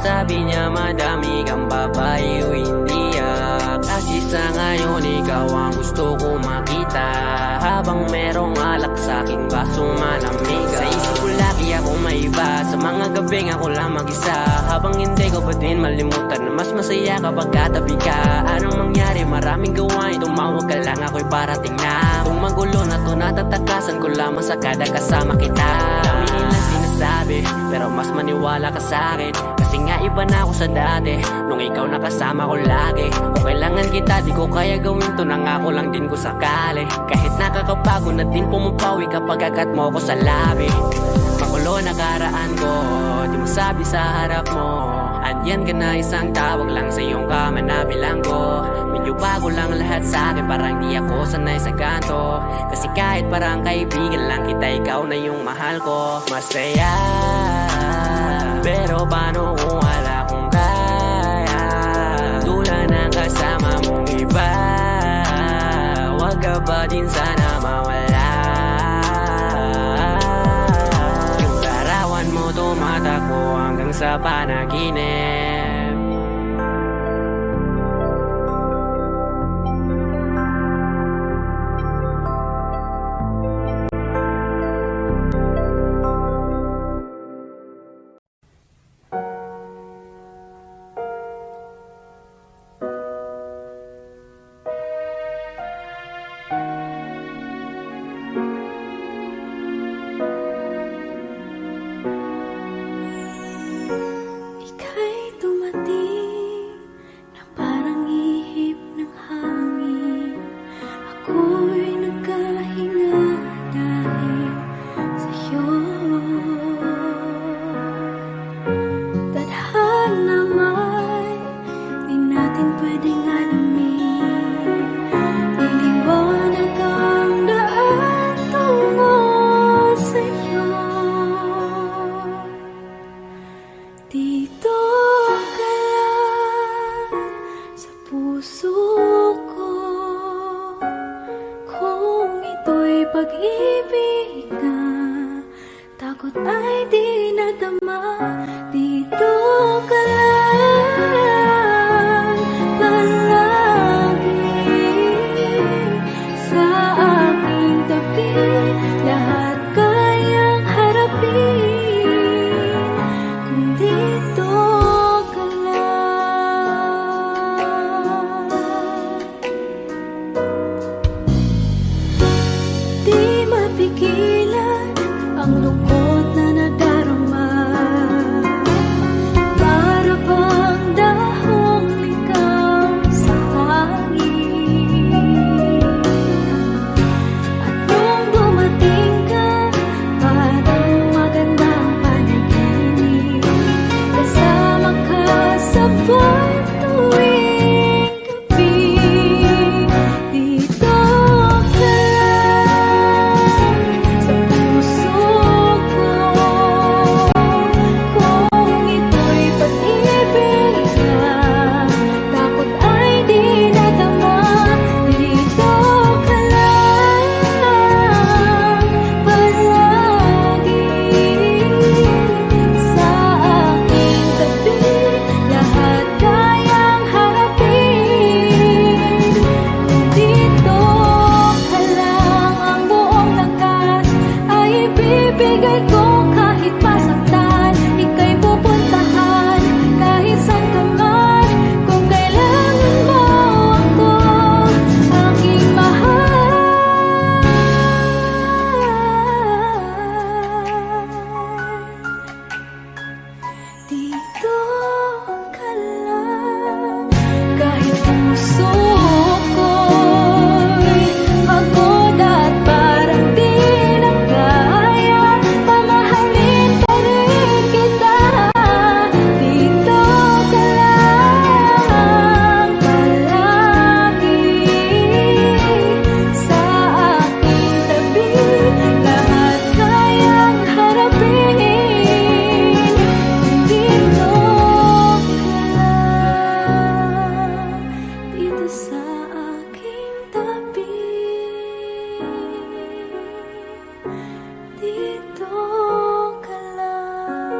Sabi niya madami kang babae o hindi kasi sa ngayon ikaw ang gusto ko makita. Habang merong alak sa'king baso malamig, sa isip ko lagi di ako maiba Sa mga gabing ako lang mag-isa Habang hindi ko pa din malimutan Na mas masaya kapag katabi ka Anong mangyari, maraming gawain Tumawag ka lang, ako'y parating na Kung magulo na to, natatakasan ko lamang sa kada kasama kita Dami nilang sinasabi, pero mas maniwala ka sa'kin Kasi nga iba na ako sa dati Nung ikaw nakasama ko lagi Kung kailangan kita, di ko kaya gawin to Nangako lang din ko sakali Kahit nakakabago na din pumapawi Kapag agat mo ko sa labi Makulo na karaan ko Di mo sabi sa harap mo Andyan ka na, isang tawag lang sa iyong kama na bilang ko Medyo bago lang lahat sa akin Parang di ako sanay sa ganto Kasi kahit parang kaibigan lang kita Ikaw na yung mahal ko Masaya Pero paano kung wala kong kaya Tulad ng kasama mong iba Huwag ka ba din sana mawala Yung larawan mo tumatakbo hanggang sa panaginip Ika'y dumating na parang ihip ng hangin Ako'y nagkahinga dahil sa'yo Tadhana may di natin pwedeng alamin Iliwanag ang daan tungo sa'yo Dito ka lang sa puso ko Kung ito'y pag-ibig na Takot ay di nadama Dito ka lang palagi Sa aking tabi Lahat kayang harapin dito ka lang Di mapigilan ang lungkot na nadarama Para bang dahong likaw sa hangin At nung dumating ka parang magandang panaginip Kasama ka sa buwan tuwing gabi Dito ka lang sa puso ko Kung ito'y pag-ibig na Takot ay di nadama Dito ka lang palagi Sa aking tabi Lahat kayang harapin Dito ka lang ang buong lakas Ay ibibigay ko kahit masaktan Ika'y pupuntahan kahit saan ka man Kung kailangan mo ako aking mahal Dito ka lang kahit puso ko'y pagod at parang di na kaya Pamahalin pa rin kita Dito ka lang palagi Sa aking tabi Lahat kayang harapin Dito ka lang Dito sa aking tabi Dito ka lang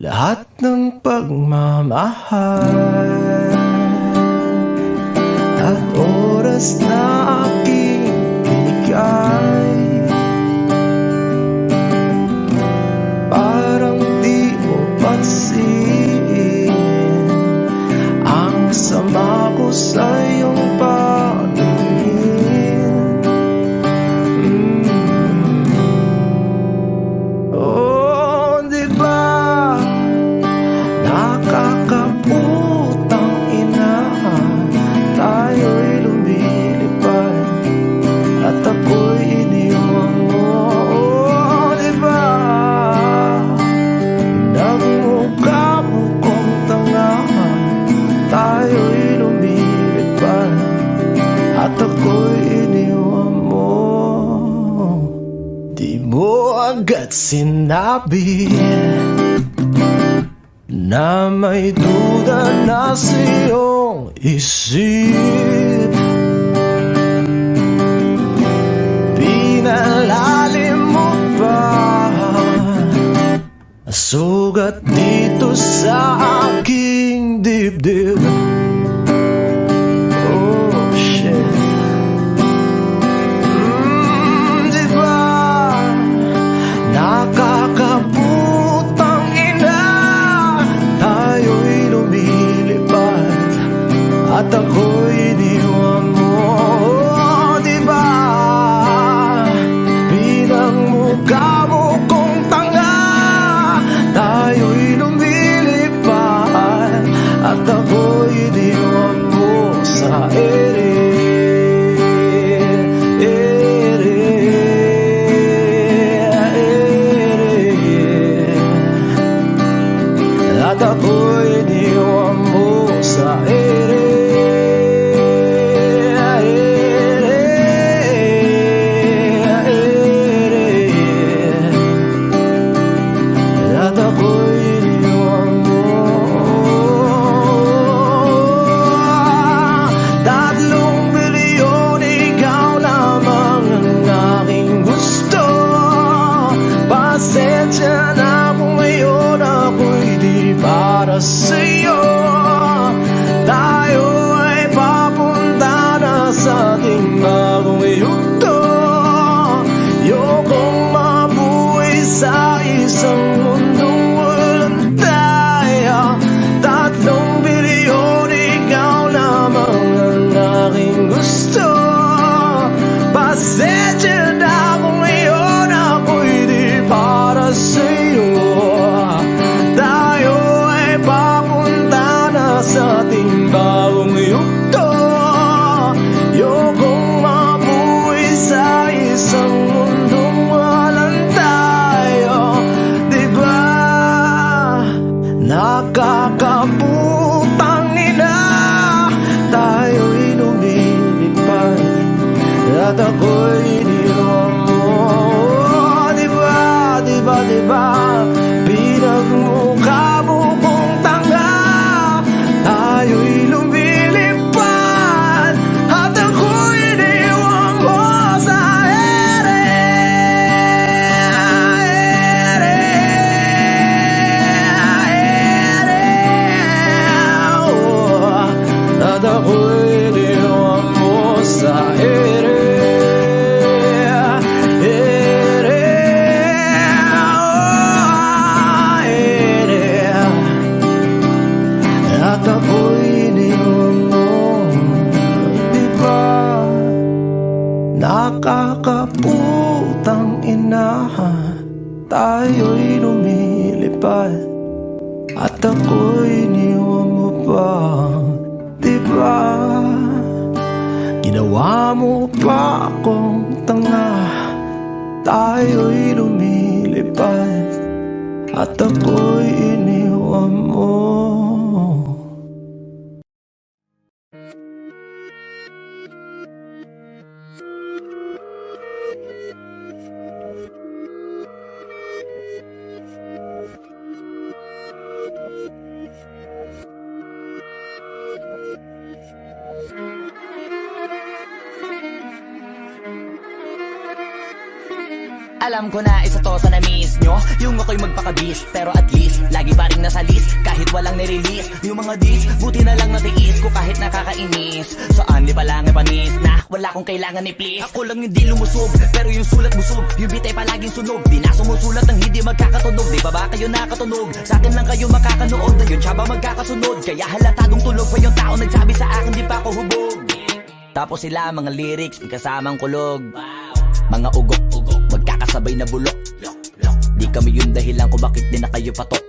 Lahat ng pagmamahal at oras na aking binigay. Parang di mo pansin ang sama ko sa iyong paningin. Oh, di ba nakakaputang ina, tayo'y lumilipad at ako'y iniwan mo. Oh, di ba nagmukha mo kong tanga, tayo'y lumilipad at ako'y iniwan mo. Di mo agad sinabi na may duda na sa iyong isip. Pinalalim mo pa sugat dito sa aking dibdib. Oh shit. Di ba nakakaputang ina, tayo'y lumilipad at ako'y iniwan mo. Oh, di ba pinagmukha mo kong tanga, tayo'y lumilipad at ako'y iniwan mo sa ere. At ako'y iniwan mo sa ere. At ako'y iniwan mo. 3 bilyon, ikaw lamang ang aking gusto. Pasensya na kung ngayon ako'y di para sa'yo. Tayo ay papunta na sa ating bagong yugto. Ayokong mabuhay sa isang mundong walang tayo. 3 bilyon, ikaw lamang ang aking gusto. Pasensya na kung ngayon ako'y di para sa'yo. Tayo ay papunta na sa ating bagong yugto. Ayokong mabuhay sa isang mundong walang tayo. Di ba nakakaputang ina, tayo'y lumilipad at ako'y iniwan mo. Di ba, di ba, di ba pinagmukha mo kong tanga, tayo'y lumilipad at ako'y iniwan mo sa ere. Oh, at ako'y iniwan mo sa ere. At ako'y iniwan mo. Di ba nakakaputang ina, tayo'y lumilipad at ako'y iniwan mo pa. Di ba ginawa mo pa akong tanga, tayo'y lumilipad at ako'y iniwan mo. Alam ko na isa to sa na-miss nyo, yung ako'y magpakabis. Pero at least, lagi pa rin nasa list kahit walang nirelease. Yung mga dis, buti na lang natiis ko kahit nakakainis. Saan di pa lang panis na wala kong kailangan ni please. Ako lang hindi lumusob, pero yung sulat busog. Yung bitay palaging sunog, di na sumusulat ng hindi magkakatunog. Di ba ba kayo nakatunog? Sa akin lang kayo makakanood, na yun siya ba magkakasunod? Kaya halatadong tulog pa yung tao nagsabi sa akin di pa ako hubog. Tapos sila mga lyrics, may kasamang kulog. Mga ugok-ugok, magkakasabay na bulok. Di kami yung dahilan kung bakit di na kayo patok.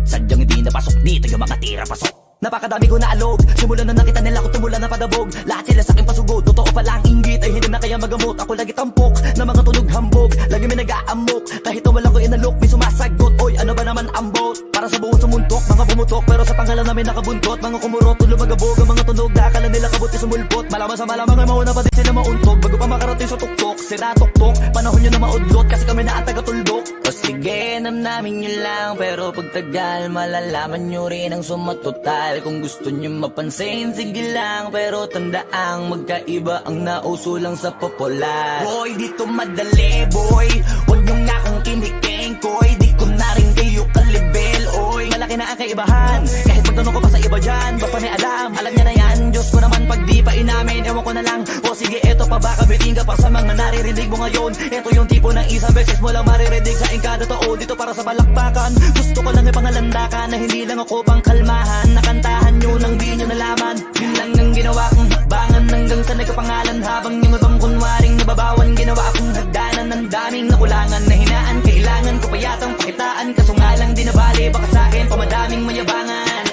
Sadyang hindi napasok dito yung mga tira pasok. Napakadami ko na alog, simulan na nakita nila ko tumula na padabog. Lahat sila sa akin pasugod, totoo pala ang inggit ay hindi na kaya magamot. Ako lagi tampok, na mga tunog hambog. Lagi may nag-aamok, kahit na wala ko inalok. May sumasagot, oy ano ba naman ang bot? Para sa buong sumuntok, mga pumutok, pero sa pangalan namin nakabuntot. Mga kumurot, lumagabog, ang mga tunog na akala nila kabuti sumulpot. Malamang sa malamang ay mauna pa din sila mauntog. Bago pa makarating sa tuktok, sira tuktok. Panahon nyo na maudlot, kasi kami na ang taga-tuldok. O sige, namnamin nyo lang, pero pagtagal malalaman nyo rin ang sumatotal. Kung gusto nyo mapansin, sige lang, pero tandaang magkaiba ang nauso lang sa popular. Boy, dito madali, boy, huwag nyo nga akong kiniking, koy. Di ko na rin kayo kalibel, oy. Malaki na ang kaibahan, kahit magtanong ko pa sa iba dyan. Basta may alam niya na yan. Diyos ko naman pag di pa inamin, ewan ko na lang. O sige, eto pa baka biting ka pa sa mga naririnig mo ngayon. Eto yung tipo ng isang beses mo lang maririnig sa kada tao. Dito para sa balakbakan, gusto ko lang ipangalandakan na hindi lang ako pang kalmahan. Nakantahan nyo nang di nyo nalaman. Yun lang ang ginawa kong hakbangan hanggang sa nagkapangalan. Habang yung ibang kunwaring nababawan, ginawa akong hagdanan ng daming nakulangan na hinaan. Kailangan ko pa yatang pakitaan, kaso nga lang di nabali. Baka sa akin pamadaming mayabangan.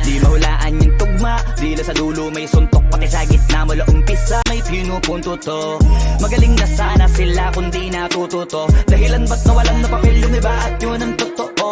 Di mahulaan yung tugma, dila sa dulo may suntok. Pati sa gitna mula umpisa may pinupunto to. Magaling na sana sila kung di natututo. Dahilan ba't nawalan na papel yung iba at yun ang totoo.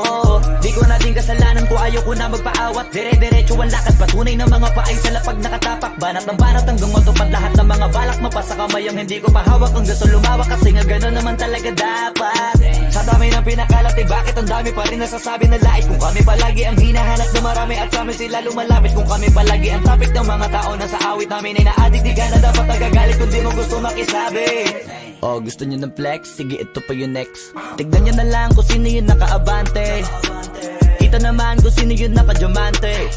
Di ko na din kasalanan ko, ayaw ko na magpaawat. Dire-diretso ang lakad, patunay ng mga paay sa lapag nakatapak. Banat ng banat hanggang matupad lahat ng mga balak. Mapasa kamay ang hindi ko pahawak. Ang gusto lumawak kasi nga gano'n naman talaga dapat. Sa dami ng pinakalat eh bakit ang dami pa rin nasasabi na lait. Kung kami palagi ang hinahanap na marami at sa amin sila lumalapit. Kung kami palagi ang topic ng mga tao na sa awit namin ay naadik. Di ka na dapat nagagalit kung di mo gusto makisabi. Oh, gusto nyo ng flex? Sige, ito pa yung next. Tignan nyo na lang kung sino yung nakaabante. Kita naman kung sino yung nakadiamante.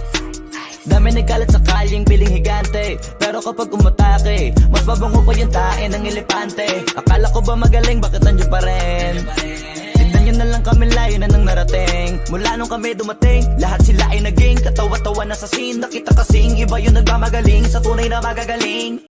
Dami nagkalat sa kalyeng piling higante. Pero kapag umatake, mas mabango pa yung tae ng elepante. Akala ko ba magaling, bakit nandiyo pa rin? Tignan nyo na lang kami, layo na nang narating. Mula nung kami dumating, lahat sila ay naging katawa-tawa na sa scene. Nakita kasing iba yung nagmamagaling sa tunay na magagaling.